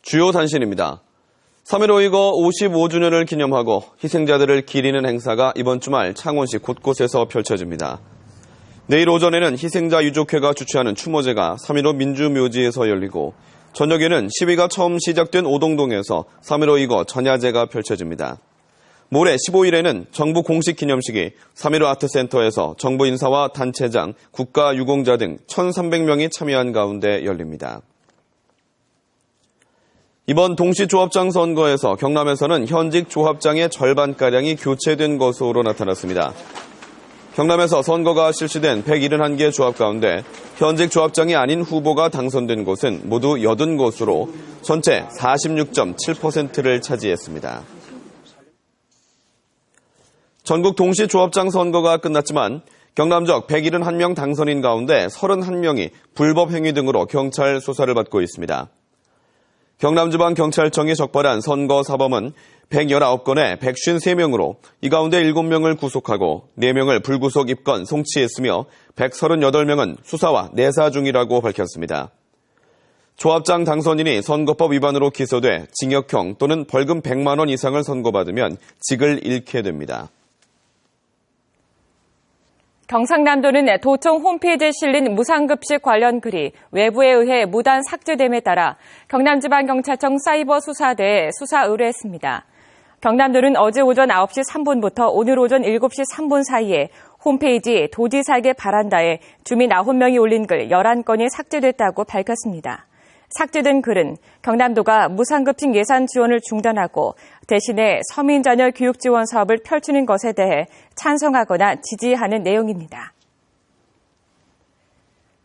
주요 단신입니다. 3.15 이거 55주년을 기념하고 희생자들을 기리는 행사가 이번 주말 창원시 곳곳에서 펼쳐집니다. 내일 오전에는 희생자 유족회가 주최하는 추모제가 3.15 민주묘지에서 열리고 저녁에는 시위가 처음 시작된 오동동에서 3.15 이거 전야제가 펼쳐집니다. 모레 15일에는 정부 공식 기념식이 3.15 아트센터에서 정부 인사와 단체장, 국가유공자 등 1,300명이 참여한 가운데 열립니다. 이번 동시조합장 선거에서 경남에서는 현직 조합장의 절반가량이 교체된 것으로 나타났습니다. 경남에서 선거가 실시된 171개 조합 가운데 현직 조합장이 아닌 후보가 당선된 곳은 모두 80곳으로 전체 46.7%를 차지했습니다. 전국 동시조합장 선거가 끝났지만 경남적 171명 당선인 가운데 31명이 불법 행위 등으로 경찰 수사를 받고 있습니다. 경남지방경찰청이 적발한 선거 사범은 119건에 153명으로 이 가운데 7명을 구속하고 4명을 불구속 입건 송치했으며 138명은 수사와 내사 중이라고 밝혔습니다. 조합장 당선인이 선거법 위반으로 기소돼 징역형 또는 벌금 100만 원 이상을 선고받으면 직을 잃게 됩니다. 경상남도는 도청 홈페이지에 실린 무상급식 관련 글이 외부에 의해 무단 삭제됨에 따라 경남지방경찰청 사이버수사대에 수사 의뢰했습니다. 경남도는 어제 오전 9시 3분부터 오늘 오전 7시 3분 사이에 홈페이지 도지살게 바란다에 주민 9명이 올린 글 11건이 삭제됐다고 밝혔습니다. 삭제된 글은 경남도가 무상급식 예산 지원을 중단하고 대신에 서민자녀 교육 지원 사업을 펼치는 것에 대해 찬성하거나 지지하는 내용입니다.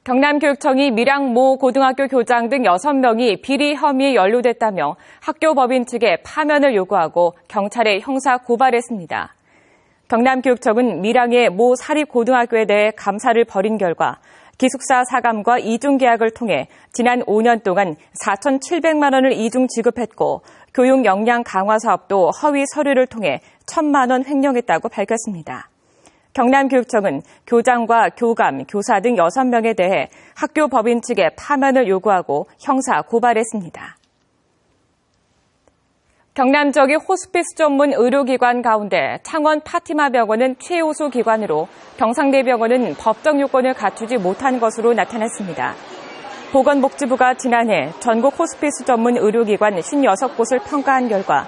경남교육청이 밀양 모 고등학교 교장 등 6명이 비리 혐의에 연루됐다며 학교 법인 측에 파면을 요구하고 경찰에 형사 고발했습니다. 경남교육청은 밀양의 모 사립고등학교에 대해 감사를 벌인 결과 기숙사 사감과 이중 계약을 통해 지난 5년 동안 4,700만 원을 이중 지급했고 교육 역량 강화 사업도 허위 서류를 통해 1,000만 원 횡령했다고 밝혔습니다. 경남교육청은 교장과 교감, 교사 등 6명에 대해 학교 법인 측에 파면을 요구하고 형사 고발했습니다. 경남 지역의 호스피스 전문 의료기관 가운데 창원 파티마 병원은 최우수 기관으로 경상대병원은 법적 요건을 갖추지 못한 것으로 나타났습니다. 보건복지부가 지난해 전국 호스피스 전문 의료기관 56곳을 평가한 결과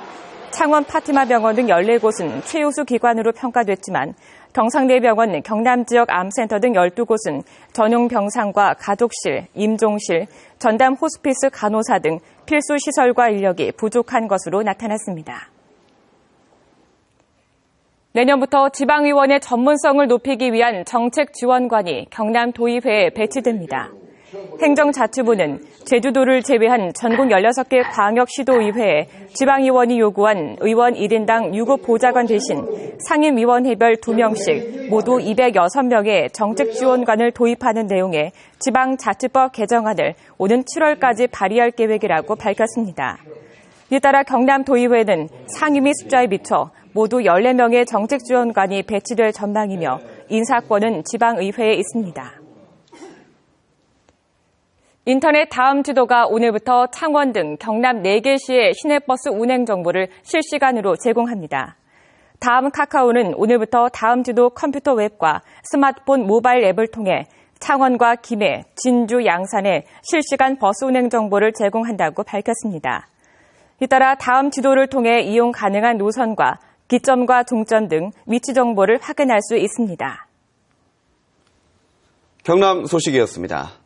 창원 파티마 병원 등 14곳은 최우수 기관으로 평가됐지만 경상대병원, 경남지역 암센터 등 12곳은 전용 병상과 가족실, 임종실, 전담 호스피스 간호사 등 필수 시설과 인력이 부족한 것으로 나타났습니다. 내년부터 지방의원의 전문성을 높이기 위한 정책지원관이 경남도의회에 배치됩니다. 행정자치부는 제주도를 제외한 전국 16개 광역시도의회에 지방의원이 요구한 의원 1인당 유급 보좌관 대신 상임위원회별 2명씩 모두 206명의 정책지원관을 도입하는 내용의 지방자치법 개정안을 오는 7월까지 발의할 계획이라고 밝혔습니다. 이에 따라 경남도의회는 상임위 숫자에 비춰 모두 14명의 정책지원관이 배치될 전망이며 인사권은 지방의회에 있습니다. 인터넷 다음 지도가 오늘부터 창원 등 경남 4개 시의 시내버스 운행 정보를 실시간으로 제공합니다. 다음 카카오는 오늘부터 다음 지도 컴퓨터 웹과 스마트폰 모바일 앱을 통해 창원과 김해, 진주, 양산에 실시간 버스 운행 정보를 제공한다고 밝혔습니다. 이에 따라 다음 지도를 통해 이용 가능한 노선과 기점과 종점 등 위치 정보를 확인할 수 있습니다. 경남 소식이었습니다.